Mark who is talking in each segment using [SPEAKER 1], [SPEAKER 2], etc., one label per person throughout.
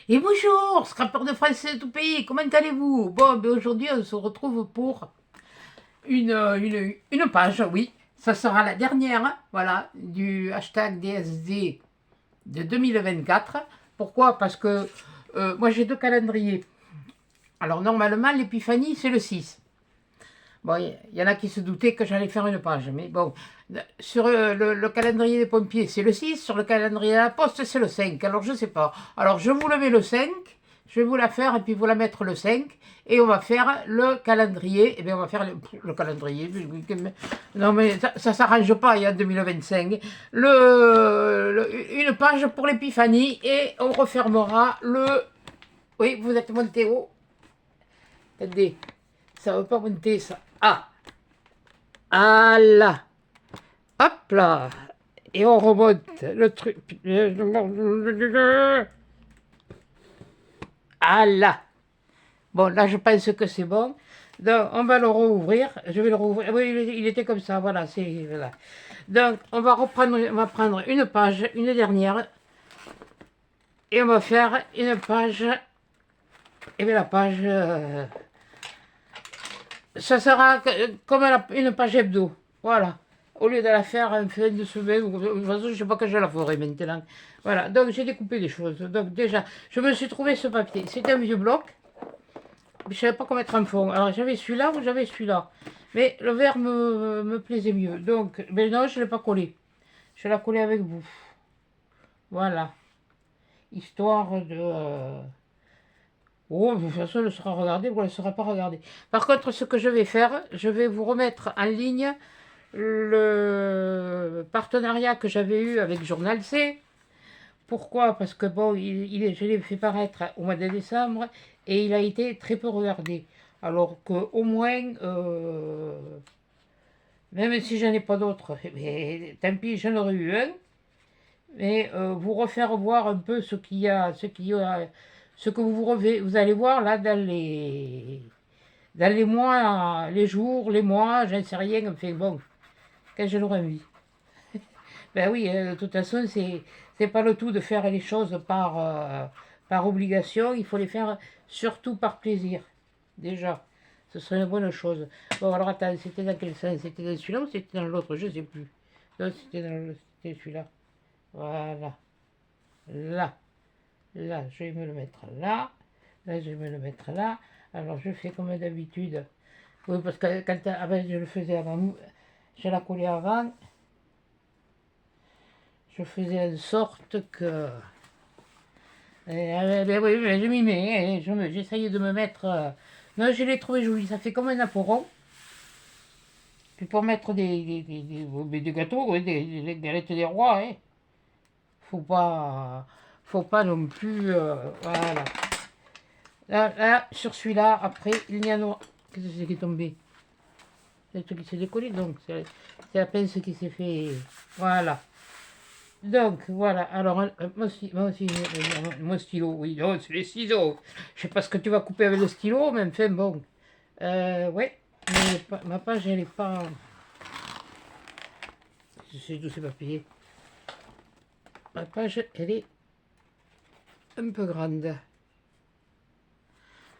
[SPEAKER 1] Et bonjour, scrapper de français de tout pays, comment allez-vous? Bon, ben aujourd'hui on se retrouve pour une page, oui. Ça sera la dernière, voilà, du hashtag DSD de 2024. Pourquoi? Parce que moi j'ai deux calendriers. Alors normalement l'épiphanie c'est le 6. Bon, il y en a qui se doutaient que j'allais faire une page, mais bon, sur le calendrier des pompiers, c'est le 6, sur le calendrier de la poste, c'est le 5. Alors, je sais pas. Alors, je vous le mets le 5, je vais vous la faire et puis vous la mettre le 5, et on va faire le calendrier, et bien on va faire le calendrier, non mais ça s'arrange pas, il y a 2025, une page pour l'épiphanie, et on refermera le... Oui, vous êtes monté haut. Attendez, ça ne veut pas monter, ça. Ah, ah là. Hop là. Et on remonte le truc. Ah là. Bon, là, je pense que c'est bon. Donc, on va le rouvrir. Je vais le rouvrir. Oui, il était comme ça. Voilà, c'est... Voilà. Donc, on va reprendre... On va prendre une page, une dernière. Et on va faire une page... Et bien, la page... ça sera comme une page hebdo. Voilà. Au lieu de la faire en fin de semaine, de toute façon, je ne sais pas quand je la ferai maintenant. Voilà, donc j'ai découpé des choses. Donc déjà, je me suis trouvé ce papier. C'était un vieux bloc. Je ne savais pas comment mettre en fond. Alors j'avais celui-là ou j'avais celui-là. Mais le vert me plaisait mieux. Donc, mais non, je ne l'ai pas collé. Je l'ai collé avec vous. Voilà. Histoire de... Oh, de toute façon, elle sera regardée ou elle ne sera pas regardée. Par contre, ce que je vais faire, je vais vous remettre en ligne le partenariat que j'avais eu avec Journal C. Pourquoi? Parce que bon, je l'ai fait paraître au mois de décembre et il a été très peu regardé. Alors qu'au moins, même si j'en ai pas d'autres, mais tant pis, j'en aurais eu un. Mais vous refaire voir un peu ce que vous allez voir là dans les mois, les jours, les mois, j'en sais rien. Enfin bon, quand je l'aurai envie. Ben oui, de toute façon, c'est pas le tout de faire les choses par obligation, il faut les faire surtout par plaisir, déjà. Ce serait une bonne chose. Bon, alors attends, c'était dans quel sens? C'était dans celui-là ou c'était dans l'autre? Je sais plus. Non, c'était celui-là. Voilà. Là. Là, je vais me le mettre là. Là, je vais me le mettre là. Alors, je fais comme d'habitude. Oui, parce que avant, je le faisais avant. Je la collais avant. Je faisais en sorte que... ben oui, ben je m'y mets, j'essayais de me mettre... Non, je l'ai trouvé joli, ça fait comme un apéro. Puis pour mettre des gâteaux, oui, des galettes des rois, hein. Faut pas, faut pas non plus... voilà. Là, sur celui-là, après, il y en a... Qu'est-ce que c'est qui est tombé? C'est le truc qui s'est décollé, donc c'est la pince qui s'est fait... Voilà. Donc voilà, alors mon stylo, oui, non, c'est les ciseaux. Je sais pas ce que tu vas couper avec le stylo, mais enfin bon. Ouais, mais ma page elle est pas. C'est tous ces papiers. Ma page elle est un peu grande.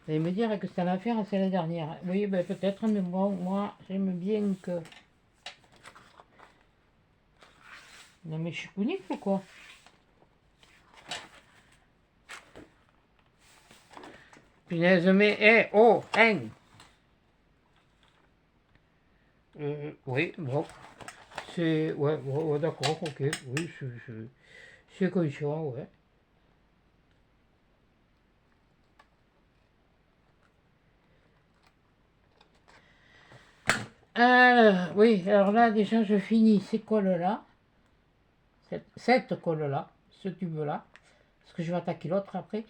[SPEAKER 1] Vous allez me dire que c'est l'affaire, c'est la dernière. Oui, ben peut-être, mais bon, moi j'aime bien que. Non mais je suis conique ou quoi? Punaise, mais, oh, hein. Oui, bon. C'est. Ouais, ouais, ouais, d'accord, ok. Oui, c'est conscient, ouais. Alors, oui, alors là, déjà, je finis ces cols-là. Cette colle-là, ce tube-là. Parce que je vais attaquer l'autre après.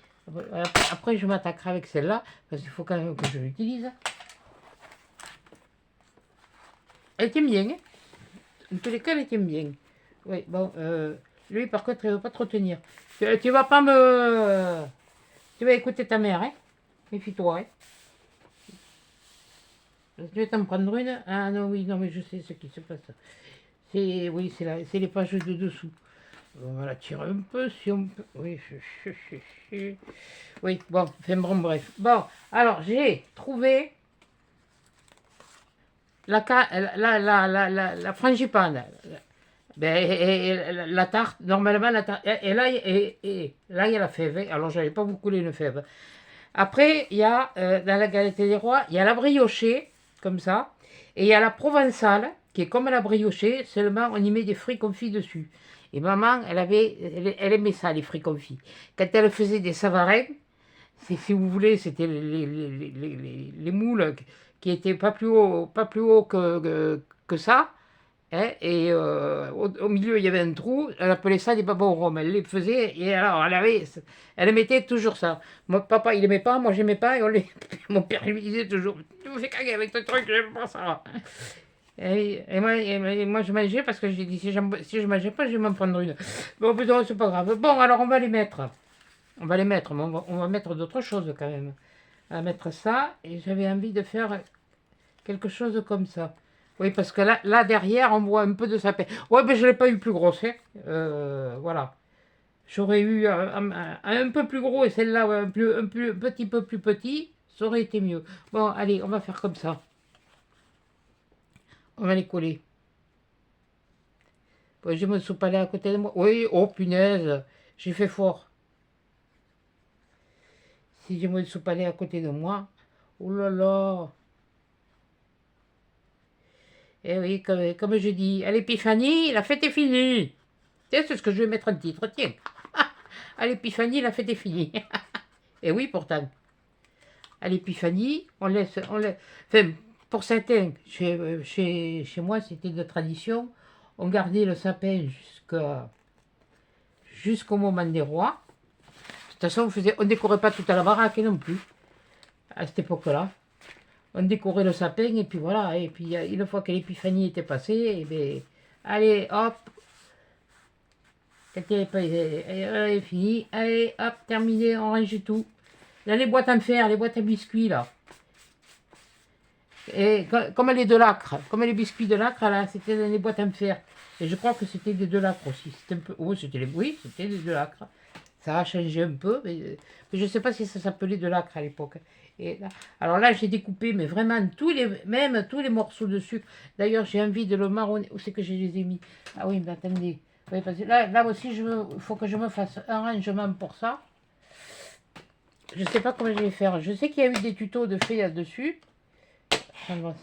[SPEAKER 1] Après, je m'attaquerai avec celle-là. Parce qu'il faut quand même que je l'utilise. Elle tient bien, hein. En tous les cas, elle tient bien. Oui, bon, lui, par contre, il ne veut pas trop tenir. Tu vas pas me... Tu vas écouter ta mère, hein. Méfie-toi, hein. Tu vas t'en prendre une. Ah non, oui, non, mais je sais ce qui se passe. Oui, c'est les pages de dessous. On va la tirer un peu si on peut. Oui, oui, bon, enfin, bon, bref. Bon, alors j'ai trouvé la frangipane. Ben, la tarte, normalement, la tarte. Et là, là, il y a la fève, hein. Alors, j'avais pas beaucoup couler une fève. Après, il y a, dans la galette des rois, il y a la briochée, comme ça. Et il y a la provençale, qui est comme la briochée, seulement on y met des fruits confits dessus. Et maman, elle aimait ça, les fruits confits. Quand elle faisait des savarins, si vous voulez, c'était les moules qui étaient pas plus haut que ça. Hein, et au milieu, il y avait un trou. Elle appelait ça des babas au rhum. Elle les faisait et alors elle mettait toujours ça. Mon papa, il aimait pas, moi j'aimais pas. Mon père lui disait toujours: Tu me fais caguer avec ce truc, j'aime pas ça. Et moi, je mangeais parce que j'ai dit: si je mangeais pas, je vais m'en prendre une. Bon, putain, c'est pas grave. Bon, alors on va les mettre. On va les mettre, mais on va mettre d'autres choses quand même. On va mettre ça, et j'avais envie de faire quelque chose comme ça. Oui, parce que là derrière, on voit un peu de sapin. Ouais, mais je ne l'ai pas eu plus grosse, hein. Voilà. J'aurais eu un peu plus gros et celle-là, ouais, un petit peu plus petit, ça aurait été mieux. Bon, allez, on va faire comme ça. On va les coller. Ouais, j'ai mon sopalin à côté de moi. Oui, oh punaise, j'ai fait fort. Si j'ai mon sopalin à côté de moi, oh là là. Eh oui, comme je dis, à l'épiphanie, la fête est finie. Tiens, c'est ce que je vais mettre en titre, tiens. À l'épiphanie, la fête est finie. Et oui, pourtant. À l'épiphanie, enfin, pour certains, chez moi, c'était de tradition. On gardait le sapin jusqu'au moment des rois. De toute façon, on ne décorait pas toute la baraque non plus, à cette époque-là. On décorait le sapin, et puis voilà. Et puis, une fois que l'épiphanie était passée, eh bien, allez, hop, quand elle est finie, allez, hop, terminé, on range tout. Là, les boîtes à fer, les boîtes à biscuits, là. Et comme les de lacre, comme les biscuits de lacre, là, c'était dans les boîtes en fer. Et je crois que c'était des de lacre aussi. C'était un peu, oui, c'était des de lacre. Ça a changé un peu, mais je ne sais pas si ça s'appelait de lacre à l'époque. Et là, alors là, j'ai découpé, mais vraiment même tous les morceaux de sucre. D'ailleurs, j'ai envie de le marronner. Où c'est que je les ai mis? Ah oui, mais attendez. Oui, parce que là aussi, il faut que je me fasse un rangement pour ça. Je ne sais pas comment je vais faire. Je sais qu'il y a eu des tutos de fait là-dessus.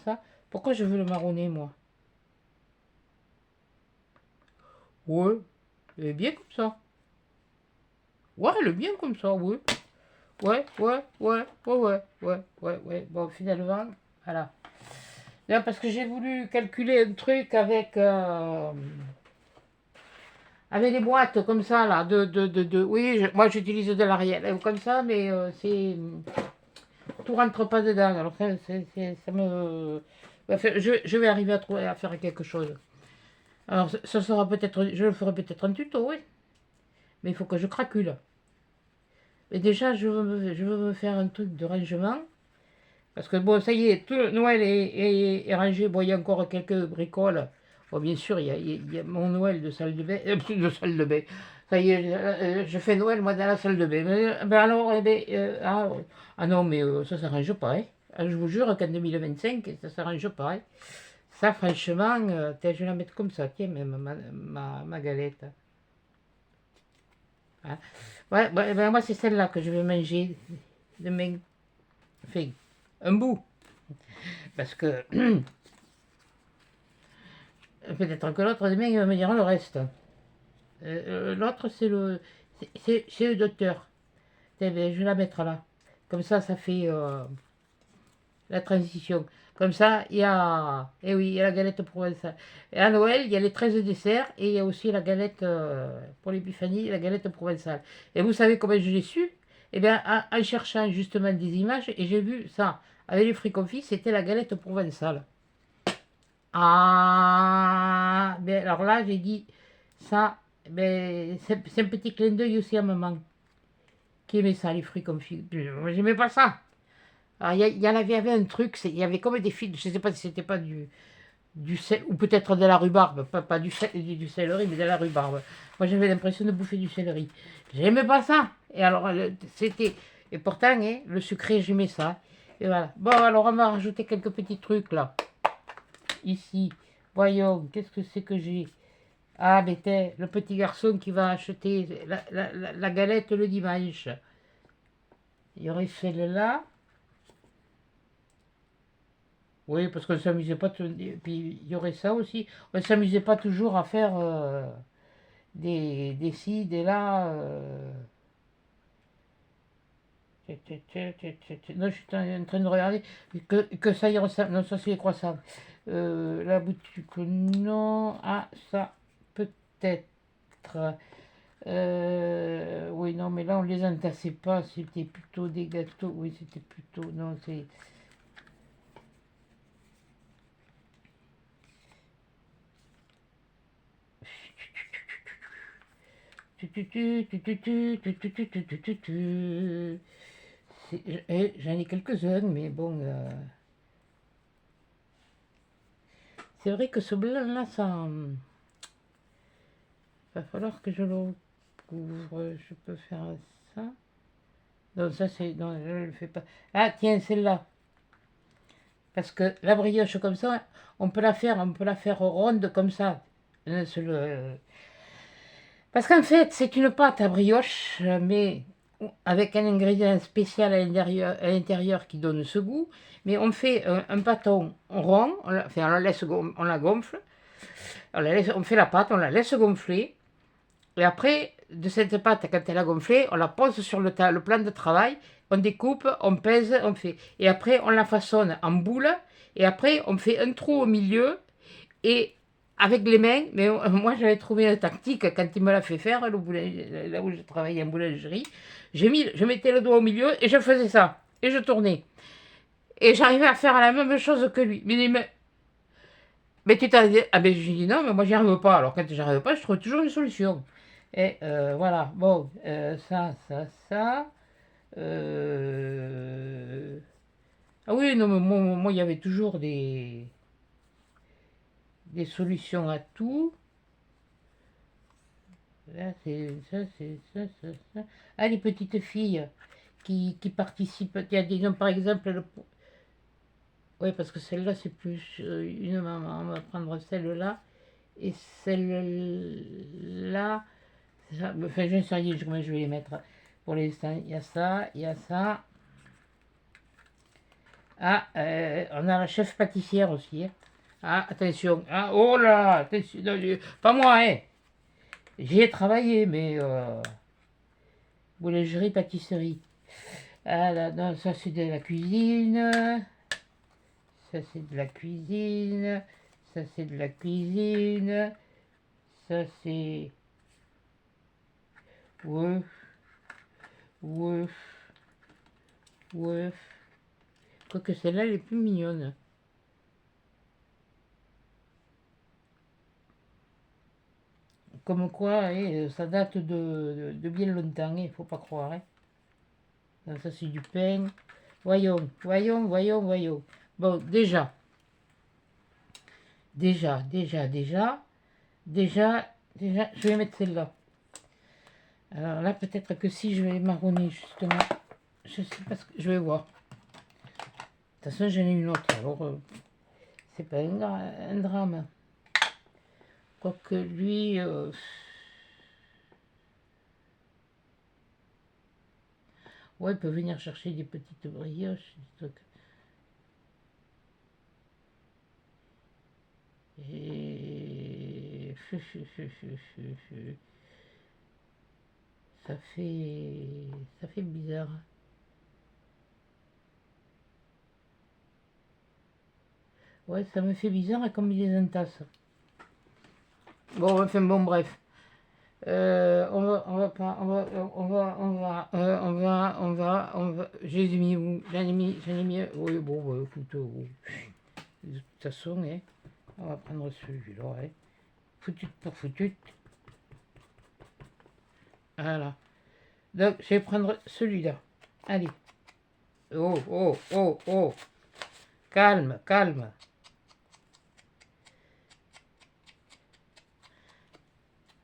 [SPEAKER 1] Ça. Pourquoi je veux le marronner, moi? Ouais, elle est bien comme ça. Ouais, elle est bien comme ça, ouais. Ouais. Bon, finalement, voilà. Là, parce que j'ai voulu calculer un truc avec des boîtes comme ça, là, oui, moi j'utilise de l'Ariel comme ça, mais tout rentre pas dedans. Alors ça me... Enfin, je vais arriver à faire quelque chose. Alors, ça sera peut-être, je le ferai peut-être en tuto, oui. Mais il faut que je cracule. Et déjà, je veux me faire un truc de rangement. Parce que bon, ça y est, tout Noël est rangé. Bon, il y a encore quelques bricoles. Bon, bien sûr, il y a mon Noël de salle de bain. De salle de bain. Ça y est, je fais Noël, moi, dans la salle de bain. Mais, ben alors, ah non, mais ça ne s'arrange pas, hein. Ah, je vous jure qu'en 2025, ça ne s'arrange pas, hein. Ça, franchement, je vais la mettre comme ça. Tiens, même ma galette. Hein. Ouais, ben moi, c'est celle-là que je vais manger demain. Enfin, un bout. Parce que peut-être que l'autre demain, il va me dire le reste. L'autre, c'est le docteur. Tiens, ben, je vais la mettre là. Comme ça fait la transition. Comme ça, eh oui, il y a la galette provençale. Et à Noël, il y a les 13 desserts et il y a aussi la galette, pour l'épiphanie, la galette provençale. Et vous savez comment je l'ai su? Eh bien, en cherchant justement des images, et j'ai vu ça, avec les fruits confits, c'était la galette provençale. Ah, ben alors là, j'ai dit, ça, ben, c'est un petit clin d'œil aussi à maman, qui aimait ça, les fruits confits. Moi, j'aimais pas ça. Alors, il y avait un truc, il y avait comme des fils, je ne sais pas si c'était pas ou peut-être de la rhubarbe, pas du céleri, mais de la rhubarbe. Moi, j'avais l'impression de bouffer du céleri. J'aimais pas ça. Et alors, c'était... Et pourtant, hein, le sucré, j'aimais ça. Et voilà. Bon, alors, on va rajouter quelques petits trucs, là. Ici. Voyons, qu'est-ce que c'est que j'ai? Ah, mais le petit garçon qui va acheter la galette le dimanche. Il y aurait celle-là. Oui, parce qu'on ne s'amusait pas. Et puis, il y aurait ça aussi. On ne s'amusait pas toujours à faire des ci, des là. Non, je suis en train de regarder que ça y ressemble. Non, ça c'est les croissants. La boutique, non. Ah, ça, peut-être. Oui, non, mais là, on les entassait pas. C'était plutôt des gâteaux. Oui, c'était plutôt. Non, c'est. J'en ai quelques-uns, mais bon. C'est vrai que ce blanc-là, ça. Va falloir que je le couvre. Je peux faire ça. Non, ça c'est. Non, je ne le fais pas. Ah, tiens, celle-là. Parce que la brioche comme ça, on peut la faire ronde comme ça. Parce qu'en fait, c'est une pâte à brioche, mais avec un ingrédient spécial à l'intérieur qui donne ce goût. Mais on fait un pâton rond, enfin, on la gonfle, on fait la pâte, on la laisse gonfler. Et après, de cette pâte, quand elle a gonflé, on la pose sur le plan de travail, on découpe, on pèse, on fait. Et après, on la façonne en boule. Et après, on fait un trou au milieu. Et avec les mains, mais moi j'avais trouvé une tactique quand il me l'a fait faire, là où je travaillais en boulangerie. Je mettais le doigt au milieu et je faisais ça. Et je tournais. Et j'arrivais à faire la même chose que lui. Mais tu t'as dit, ah ben je lui dis non, mais moi j'y arrive pas. Alors quand j'y arrive pas, je trouve toujours une solution. Et voilà, bon, ça. Euh, Ah oui, non, mais moi il y avait toujours des solutions à tout. Là, c'est ça, c'est ça, ça, ça. Ah, les petites filles qui participent. Il y a des noms, par exemple. Oui, parce que celle-là, c'est plus une maman. On va prendre celle-là. Et celle-là. Enfin, je ne sais rien comment je vais les mettre. Pour l'instant, il y a ça, il y a ça. Ah, on a la chef pâtissière aussi, hein. Ah, attention. Ah, oh là, attention. Non, pas moi, hein. J'y ai travaillé, mais boulangerie, pâtisserie. Ah là, non, ça c'est de la cuisine. Ça c'est de la cuisine. Ça c'est de la cuisine. Ça c'est. Ouais, ouais, ouais. Quoique celle-là, elle est plus mignonne. Comme quoi, ça date de bien longtemps, il faut pas croire, hein. Non, ça c'est du pain. Voyons, voyons, voyons, voyons. Bon, déjà, je vais mettre celle-là. Alors là, peut-être que si je vais marronner, justement, je sais pas ce que je vais voir. De toute façon, j'en ai une autre, alors c'est pas un drame. Quoique lui, ouais, il peut venir chercher des petites brioches, des trucs. Et ça fait bizarre. Ouais, ça me fait bizarre comme il les entasse. Bon, enfin bon, bref. On va pas, on va. J'ai mis où? J'en ai mis. Oui, bon, bah, écoute, de toute façon, hein, on va prendre celui-là, hein. Foutu pour foutu. Voilà. Donc, je vais prendre celui-là. Allez. Oh, oh, oh, oh. Calme, calme.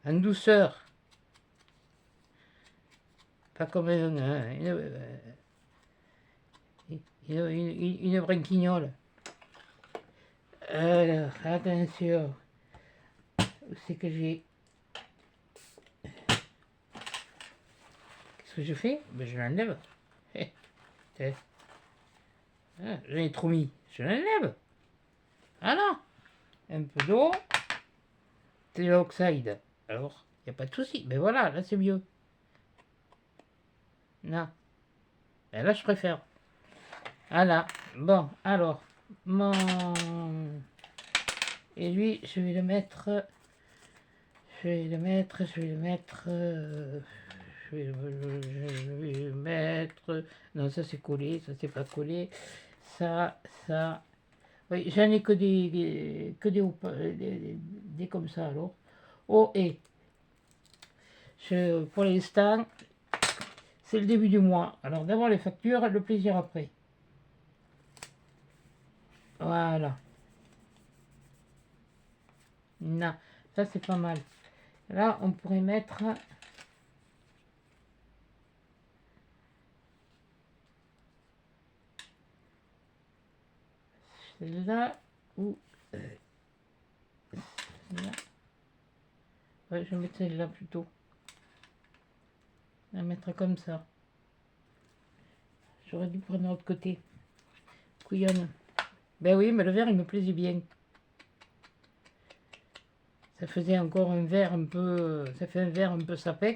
[SPEAKER 1] en douceur. Pas comme une brinquignole. Alors, attention. Où c'est que j'ai... Qu'est-ce que je fais? Ben, je l'enlève. J'en ai trop mis. Je l'enlève. Voilà. Un peu d'eau. C'est l'oxyde. Alors, il n'y a pas de souci. Mais voilà, là c'est mieux. Non. Ben là je préfère. Voilà. Bon, alors. Mon... Et lui, je vais le mettre... Je vais le mettre... Je vais le mettre... Non, ça c'est collé, ça c'est pas collé. Ça... Oui, j'en ai que des comme ça alors. Oh, et... pour l'instant, c'est le début du mois. Alors d'abord les factures, le plaisir après. Voilà. Non, ça c'est pas mal. Là, on pourrait mettre... celle-là ou... là. Ouais, je vais mettre celle-là plutôt. Je vais la mettre comme ça. J'aurais dû prendre l'autre côté. Couillonne. Ben oui, mais le vert, il me plaisait bien. Ça faisait encore un vert un peu... Ça fait un vert un peu sapin.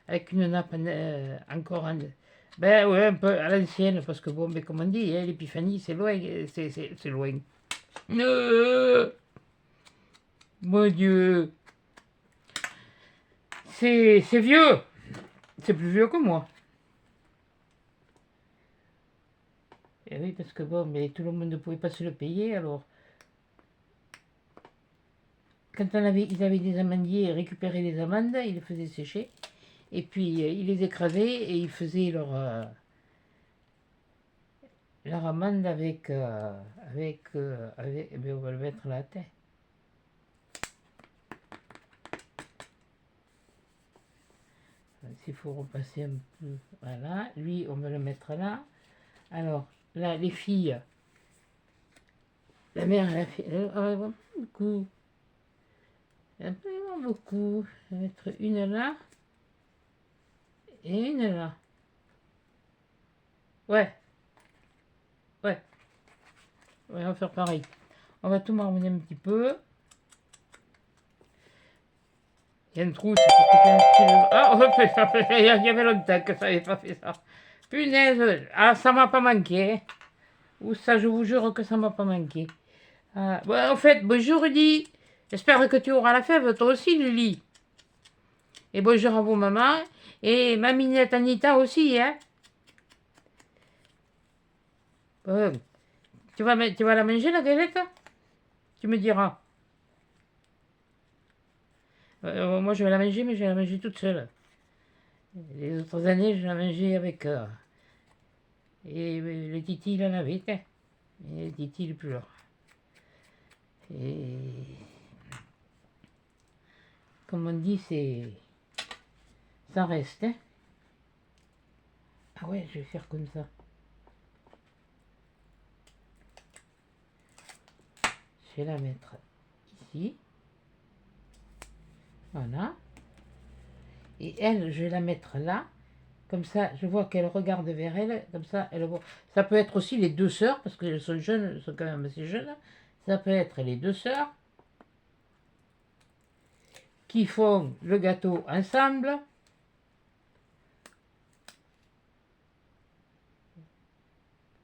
[SPEAKER 1] Avec une nappe encore... Ben ouais, un peu à l'ancienne. Parce que bon, mais comme on dit, hein, l'épiphanie, c'est loin. C'est loin. Mon Dieu. C'est vieux. C'est plus vieux que moi. Et oui, parce que bon, mais tout le monde ne pouvait pas se le payer, alors... Quand ils avaient des amandiers, ils récupéraient les amandes, ils les faisaient sécher, et puis ils les écrasaient, et ils faisaient leur amande avec... eh bien, on va le mettre là, tête. S'il faut repasser un peu... Voilà, lui, on va le mettre là. Alors, là, les filles... La mère, elle a fait... beaucoup. Absolument beaucoup. Je vais mettre une là. Et une là. Ouais. Ouais. On va faire pareil. On va tout marronner un petit peu. Il y a une trousse pour que tu aies un petit... Ah, on fait ça. Il y avait longtemps que ça n'avait pas fait ça. Punaise. Ah, ça m'a pas manqué. Ou ça, je vous jure que ça m'a pas manqué. Ah, bon, en fait, bonjour Rudy. J'espère que tu auras la fève, toi aussi, Lily. Et bonjour à vos mamans. Et maminette Anita aussi, hein. Bon. Tu vas la manger, la galette? Tu me diras. Moi, je vais la manger, mais je vais la manger toute seule. Les autres années, je la mangeais avec... et le Titi, il en avait, hein. Et le Titi, il est plus là. Et... Comme on dit, c'est... Ça reste, hein. Ah ouais, je vais faire comme ça. Je vais la mettre ici. Voilà. Et elle, je vais la mettre là. Comme ça, je vois qu'elle regarde vers elle. Comme ça, elle voit. Ça peut être aussi les deux sœurs, parce qu'elles sont jeunes, elles sont quand même assez jeunes. Ça peut être les deux sœurs qui font le gâteau ensemble.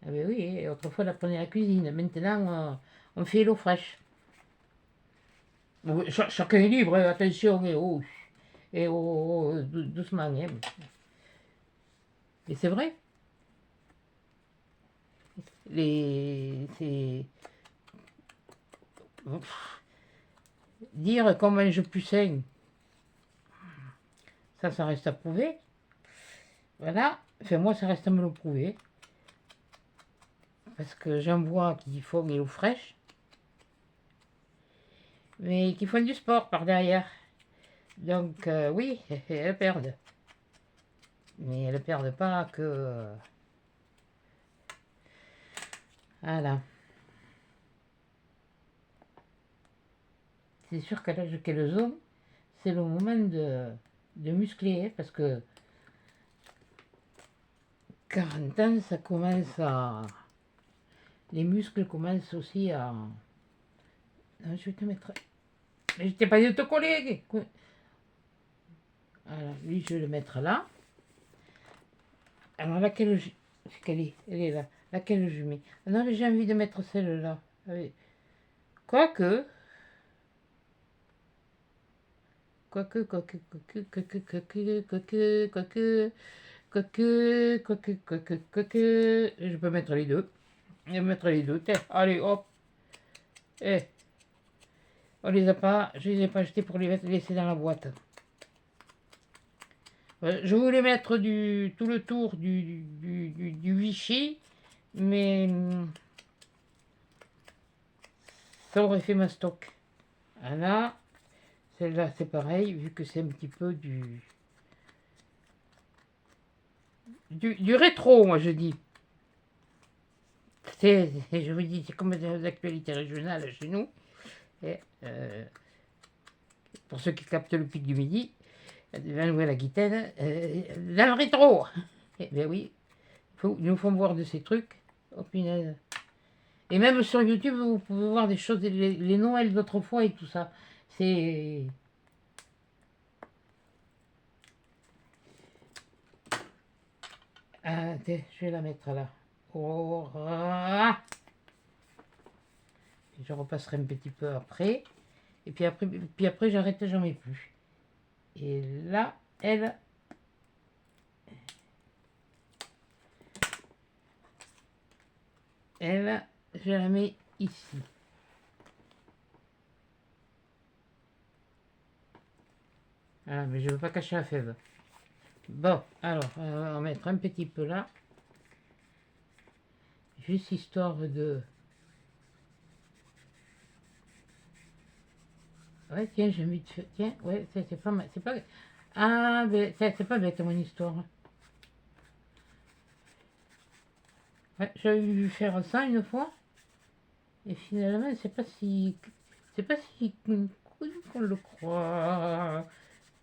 [SPEAKER 1] Ah ben oui, autrefois on apprenait la cuisine. Maintenant, on fait l'eau fraîche. Chacun est libre, hein, attention, doucement. Hein. Et c'est vrai. C'est... Dire qu'on mange plus sain, ça reste à prouver. Voilà. Enfin, moi, ça reste à me le prouver. Parce que j'en vois qui font l'eau fraîche. Mais qui font du sport par derrière. Donc, oui, elles perdent. Mais elles ne perdent pas que... Voilà. C'est sûr qu'à l'âge qu'elles ont, c'est le moment de muscler, hein, parce que 40 ans, ça commence à... Les muscles commencent aussi à... Non, je vais te mettre... Mais je t'ai pas dit de te coller. Voilà, lui, je vais le mettre là. Alors, laquelle je... C'est qu'elle est, elle est là. Laquelle je mets? Ah non, mais j'ai envie de mettre celle-là. Quoique... Quoique, je peux mettre les deux. Je vais mettre les deux. Tiens, allez, hop. Eh, on les a pas, je les ai pas achetés pour les laisser dans la boîte. Je voulais mettre tout le tour du Vichy, mais ça aurait fait ma stock. Voilà. Celle-là, c'est pareil, vu que c'est un petit peu du rétro, moi je dis. Je vous dis, c'est comme des actualités régionales chez nous. Et, pour ceux qui captent le pic du midi, la Nouvelle-Aquitaine, dans le rétro. Eh bien oui, ils nous font voir de ces trucs. Oh punaise. Et même sur YouTube, vous pouvez voir des choses, les Noëls d'autrefois et tout ça. C'est... Ah, je vais la mettre là. Oh, ah. Je repasserai un petit peu après. Et puis après j'arrête, j'en mets plus. Et là, elle... je la mets ici. Voilà, mais je ne veux pas cacher la fève. Bon, alors, on va en mettre un petit peu là. Juste histoire de... Ouais, tiens, j'ai mis... Tiens, ouais, c'est pas mal. C'est pas... Ah, mais c'est pas bête, mon histoire. Ouais, j'avais vu faire ça une fois. Et finalement, c'est pas si... C'est pas si cool qu'on le croit.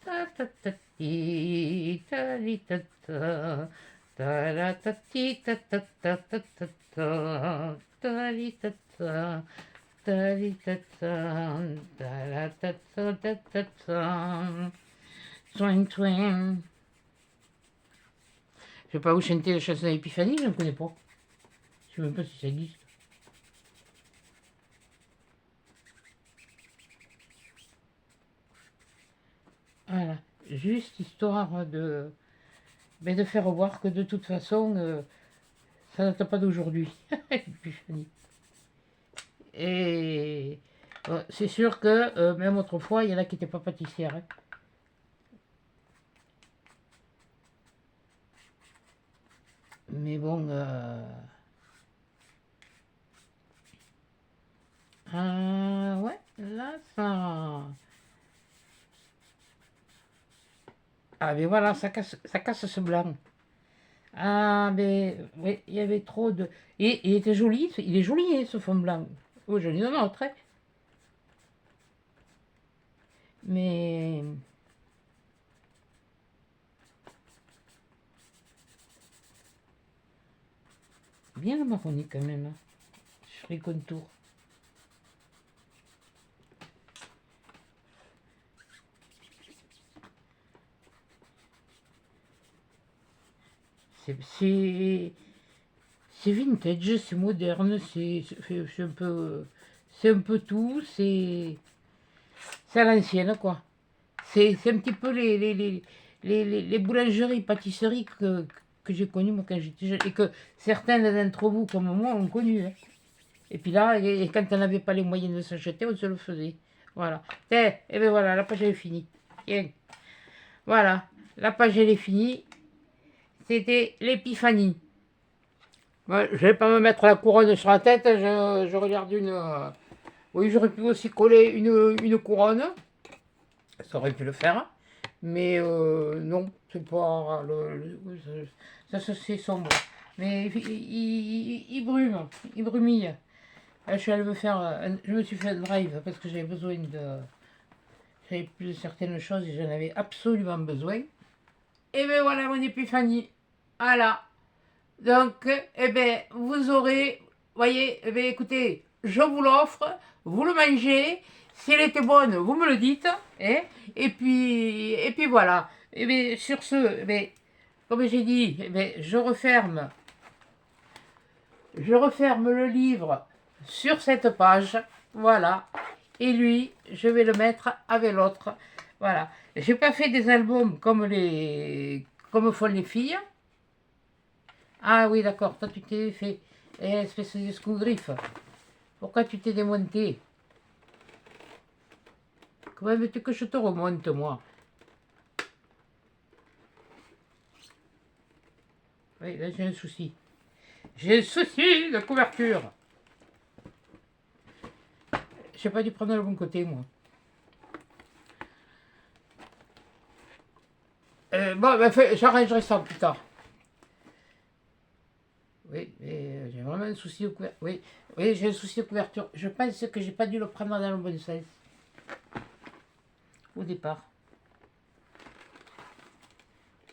[SPEAKER 1] Ta ta ta ti, ta li ta ta. Ta la ta ti, ta ta ta ta ta ta. Ta li ta ta. Ta li ta ta. Ta la ta ta ta ta ta. Twin twin. Je vais pas vous chanter la chanson d'Épiphanie, je ne connais pas. Je sais même pas si ça existe. Voilà, juste histoire de faire voir que de toute façon, ça date pas d'aujourd'hui. Et c'est sûr que même autrefois, il y en a qui n'étaient pas pâtissières. Hein. Mais bon... ouais, là, ça... Ah, mais voilà, ça casse ce blanc. Ah, mais oui, il y avait trop de... Et il était joli, il est joli, hein, ce fond blanc. Oh, j'en ai un autre, hein. Mais... Bien le marronné quand même. Hein. Je ferai contour. C'est vintage, c'est moderne, c'est un peu tout, c'est à l'ancienne quoi. C'est un petit peu les boulangeries, pâtisseries que j'ai connues moi quand j'étais jeune et que certains d'entre vous comme moi ont connu. Hein. Et puis là, et quand on n'avait pas les moyens de s'acheter, on se le faisait. Voilà. Et bien voilà, la page elle est finie. Tiens. Voilà, la page elle est finie. C'était l'épiphanie. Ouais, je vais pas me mettre la couronne sur la tête, je regarde une... Oui, j'aurais pu aussi coller une couronne. Ça aurait pu le faire. Mais non, c'est pas... ça c'est sombre. Mais il brume, il brumille. Là, je suis allée me faire... je me suis fait un drive parce que j'avais besoin de... J'avais plus de certaines choses et j'en avais absolument besoin. Et bien voilà mon épiphanie. Voilà. Donc, eh ben, vous aurez... Voyez, eh ben, écoutez, je vous l'offre, vous le mangez. Si elle était bonne, vous me le dites. Hein, et puis voilà. Et bien, sur ce, eh ben, comme j'ai dit, eh ben, je referme le livre sur cette page. Voilà. Et lui, je vais le mettre avec l'autre. Voilà. J'ai pas fait des albums comme font les filles. Ah oui, d'accord. Toi, tu t'es fait espèce de sous-griffe. Pourquoi tu t'es démonté? Comment veux-tu que je te remonte, moi? Oui, là, j'ai un souci. J'ai un souci de couverture. J'ai pas dû prendre le bon côté, moi. Bon, ben, j'arrangerai ça plus tard. Oui, j'ai vraiment un souci de couverture. Oui, oui, j'ai un souci de couverture. Je pense que j'ai pas dû le prendre dans le bon sens. Au départ.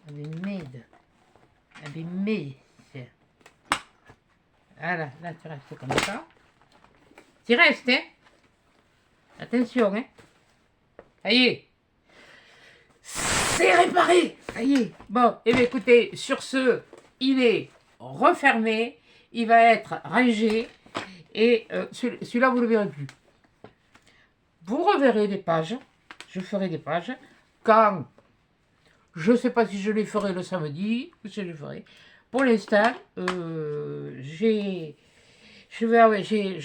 [SPEAKER 1] Ah, mais merde. Ah, mais merde. Voilà, là, tu restes comme ça. Tu restes, hein? Attention, hein? Ça y est. C'est réparé. Ça y est. Bon, et bien écoutez, sur ce, il est refermé. Il va être rangé. Et celui-là, vous ne le verrez plus. Vous reverrez des pages. Je ferai des pages. Quand je ne sais pas si je les ferai le samedi ou si je les ferai. Pour l'instant, je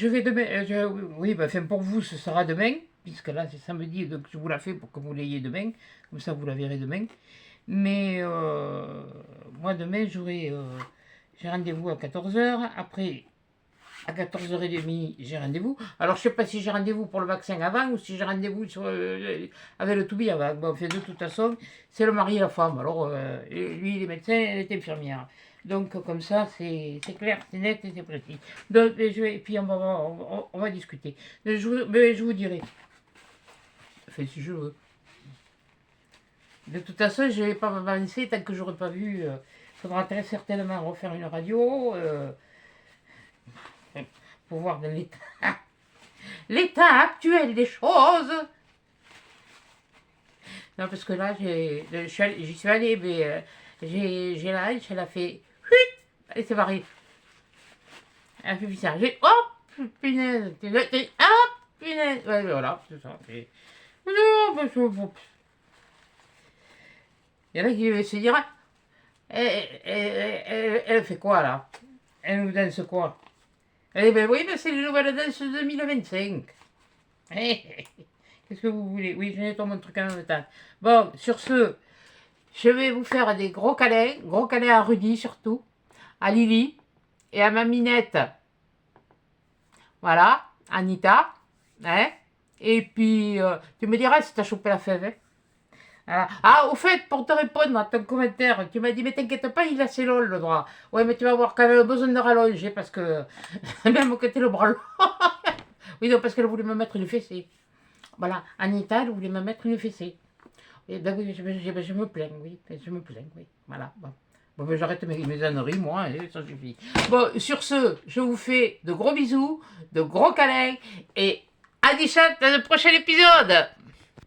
[SPEAKER 1] vais demain. Oui, bah, enfin, pour vous, ce sera demain, puisque là, c'est samedi, donc je vous la fais pour que vous l'ayez demain. Comme ça, vous la verrez demain. Mais moi, demain, j'ai rendez-vous à 14h. Après, à 14h30, j'ai rendez-vous. Alors, je ne sais pas si j'ai rendez-vous pour le vaccin avant ou si j'ai rendez-vous avec le Toubi avant. Bon, fait, de toute façon, c'est le mari et la femme. Alors, lui, il est médecin, elle est infirmière. Donc, comme ça, c'est clair, c'est net et c'est précis. Donc, et puis, on va discuter. Mais je vous dirai. Enfin, si je veux. De toute façon, je ne vais pas m'avancer tant que je n'aurai pas vu. Il faudra très certainement refaire une radio. Pour voir de l'état actuel des choses. Non, parce que là, j'y suis allée, mais j'ai la hanche, elle a fait... Elle s'est barrée. Elle a fait bizarre. Oh, punaise. Ah, punaise. Ouais, voilà, c'est ça. Non, parce que... Il y en a qui veulent se dire... Elle fait quoi, là? Elle nous danse quoi? Eh bien oui, mais c'est les nouvelles danses 2025. Qu'est-ce que vous voulez? Oui, je nettoie mon truc en même temps. Bon, sur ce, je vais vous faire des gros câlins à Rudy surtout, à Lily et à ma minette. Voilà, Anita. Hein? Et puis, tu me diras si tu as chopé la fève. Hein? Voilà. Ah, au fait, pour te répondre à ton commentaire, tu m'as dit, mais t'inquiète pas, il a ses lol le bras. Ouais, mais tu vas avoir quand même besoin de rallonger parce que même que t'es le bras long. Oui, non, parce qu'elle voulait me mettre une fessée. Voilà, Anita, elle voulait me mettre une fessée. Et ben oui, je me plains, oui, je me plains, oui. Voilà, bon. Bon, ben, j'arrête mes âneries, moi, et ça suffit. Bon, sur ce, je vous fais de gros bisous, de gros câlins, et à 17 dans le prochain épisode.